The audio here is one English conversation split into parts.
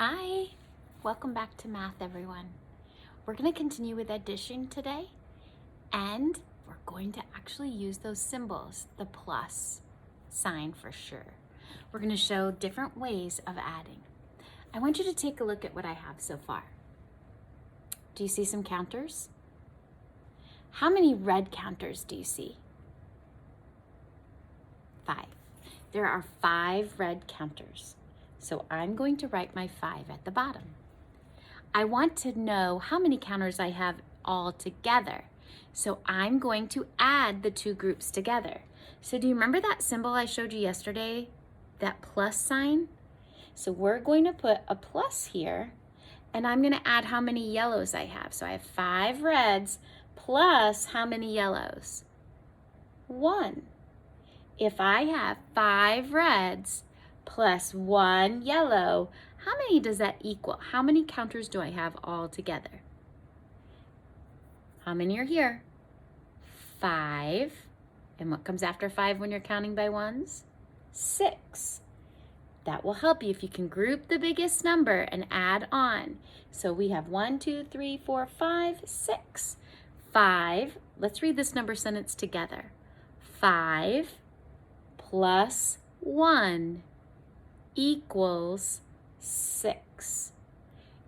Hi, welcome back to math, everyone. We're going to continue with addition today, and we're going to actually use those symbols, the plus sign for sure. We're going to show different ways of adding. I want you to take a look at what I have so far. Do you see some counters? How many red counters do you see? 5. There are 5 red counters. So I'm going to write my 5 at the bottom. I want to know how many counters I have all together. So I'm going to add the two groups together. So do you remember that symbol I showed you yesterday? That plus sign? So we're going to put a plus here, and I'm going to add how many yellows I have. So I have 5 reds plus how many yellows? 1. If I have 5 reds plus 1 yellow, how many does that equal? How many counters do I have all together? How many are here? 5. And what comes after 5 when you're counting by ones? 6. That will help you if you can group the biggest number and add on. So we have 1, 2, 3, 4, 5, 6. 5, let's read this number sentence together. 5 plus 1 equals 6.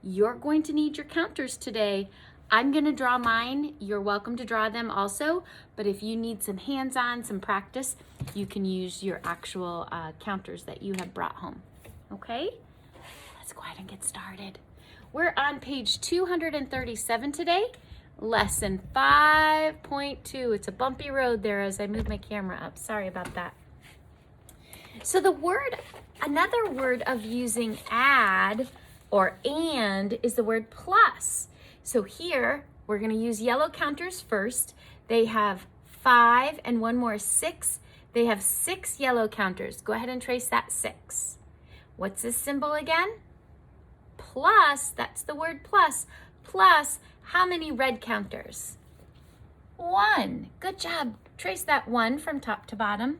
You're going to need your counters today. I'm going to draw mine. You're welcome to draw them also, but if you need some hands-on, some practice, you can use your actual counters that you have brought home. Okay? Let's go ahead and get started. We're on page 237 today, lesson 5.2. It's a bumpy road there as I move my camera up. Sorry about that. So another word of using add or and is the word plus. So here, we're going to use yellow counters first. They have 5 and one more 6. They have 6 yellow counters. Go ahead and trace that 6. What's this symbol again? Plus, that's the word plus. Plus, how many red counters? 1. Good job. Trace that 1 from top to bottom.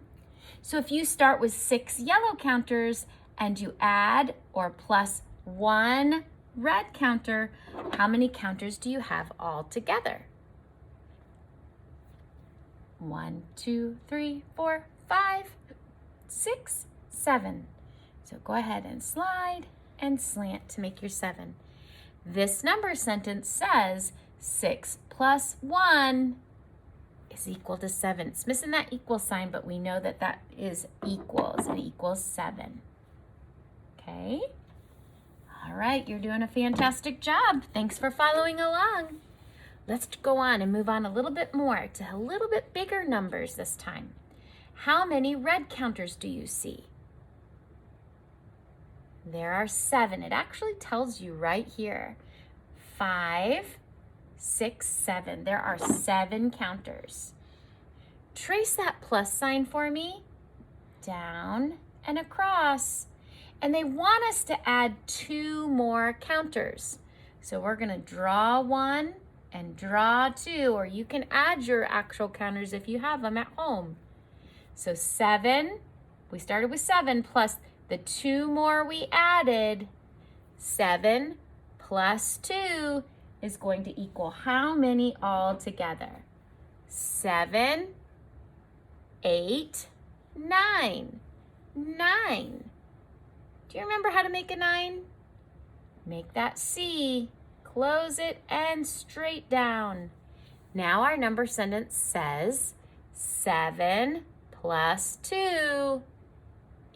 So if you start with 6 yellow counters and you add or plus 1 red counter, how many counters do you have all together? 1, 2, 3, 4, 5, 6, 7. So go ahead and slide and slant to make your 7. This number sentence says 6 plus 1 is equal to 7. It's missing that equal sign, but we know that that is equals. It equals 7. Okay? All right, you're doing a fantastic job. Thanks for following along. Let's go on and move on a little bit more to a little bit bigger numbers this time. How many red counters do you see? There are 7. It actually tells you right here. 5, 6, 7. There are 7 counters. Trace that plus sign for me. Down and across. And they want us to add 2 more counters. So we're going to draw 1 and draw 2, or you can add your actual counters if you have them at home. So 7, we started with 7 plus the 2 more we added. 7 plus 2 is going to equal how many all together? 7, 8, 9. 9. Do you remember how to make a 9? Make that C, close it, and straight down. Now our number sentence says 7 plus 2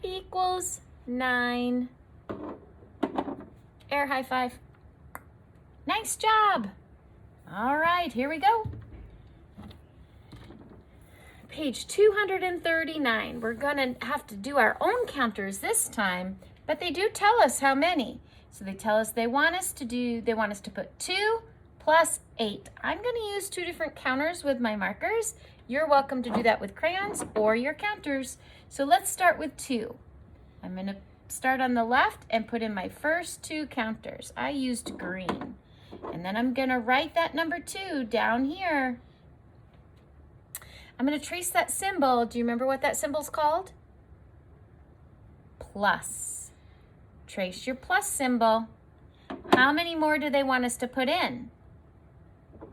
equals 9. Air high five. Nice job. All right, here we go. Page 239. We're going to have to do our own counters this time, but they do tell us how many. So they tell us they want us to put 2 plus 8. I'm going to use 2 different counters with my markers. You're welcome to do that with crayons or your counters. So let's start with 2. I'm going to start on the left and put in my first 2 counters. I used green. And then I'm going to write that number 2 down here. I'm going to trace that symbol. Do you remember what that symbol's called? Plus. trace your plus symbol. How many more do they want us to put in?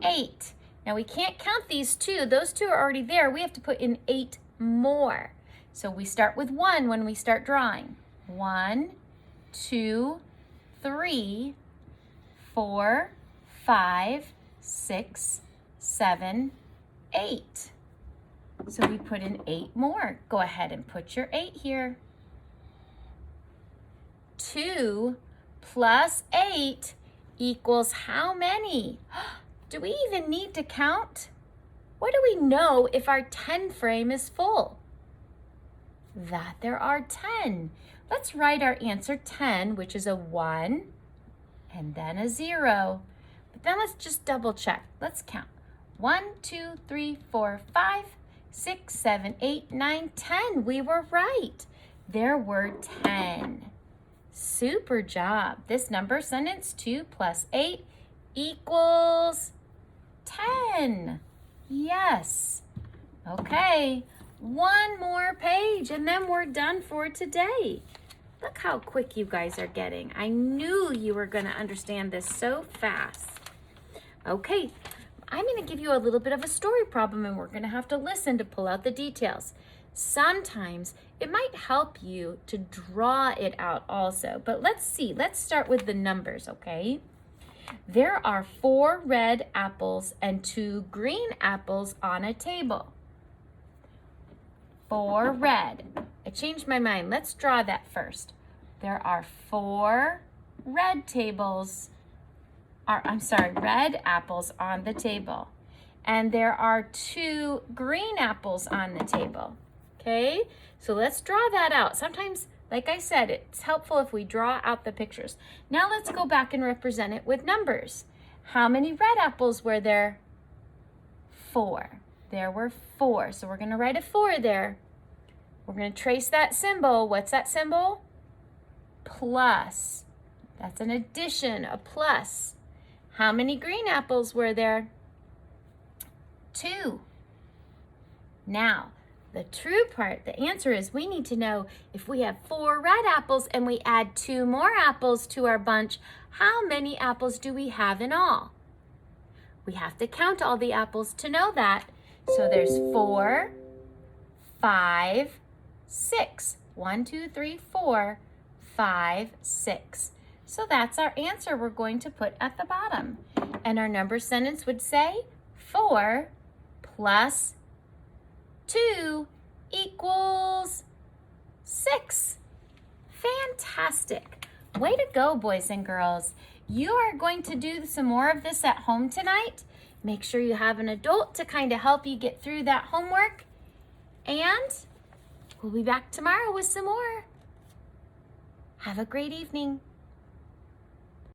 8. Now we can't count these 2. Those 2 are already there. We have to put in 8 more. So we start with 1 when we start drawing. 1, 2, 3, 4, 5, 6, 7, 8. So we put in 8 more. Go ahead and put your 8 here. 2 plus 8 equals how many? Do we even need to count? What do we know if our 10 frame is full? That there are 10. Let's write our answer 10, which is a 1 and then a 0. But then let's just double check. Let's count. 1, 2, 3, 4, 5, 6, 7, 8, 9, 10. We were right. There were 10. Super job. This number sentence 2 plus 8 equals 10. Yes. Okay. One more page and then we're done for today. Look how quick you guys are getting. I knew you were going to understand this so fast. Okay. I'm going to give you a little bit of a story problem and we're going to have to listen to pull out the details. Sometimes it might help you to draw it out also, but let's see. Let's start with the numbers, okay? There are 4 red apples and 2 green apples on a table. 4 red. I changed my mind. Let's draw that first. There are 4 red apples on the table. And there are 2 green apples on the table. Okay, so let's draw that out. Sometimes, like I said, it's helpful if we draw out the pictures. Now let's go back and represent it with numbers. How many red apples were there? 4. There were 4. So we're going to write a 4 there. We're going to trace that symbol. What's that symbol? Plus. That's an addition, a plus. How many green apples were there? 2. Now, the true part, the answer is we need to know if we have 4 red apples and we add 2 more apples to our bunch, how many apples do we have in all? We have to count all the apples to know that. So there's 4, 5, 6. 1, 2, 3, 4, 5, 6. So that's our answer we're going to put at the bottom. And our number sentence would say 4 plus 2 equals 6. Fantastic. Way to go, boys and girls. You are going to do some more of this at home tonight. Make sure you have an adult to kind of help you get through that homework. And we'll be back tomorrow with some more. Have a great evening.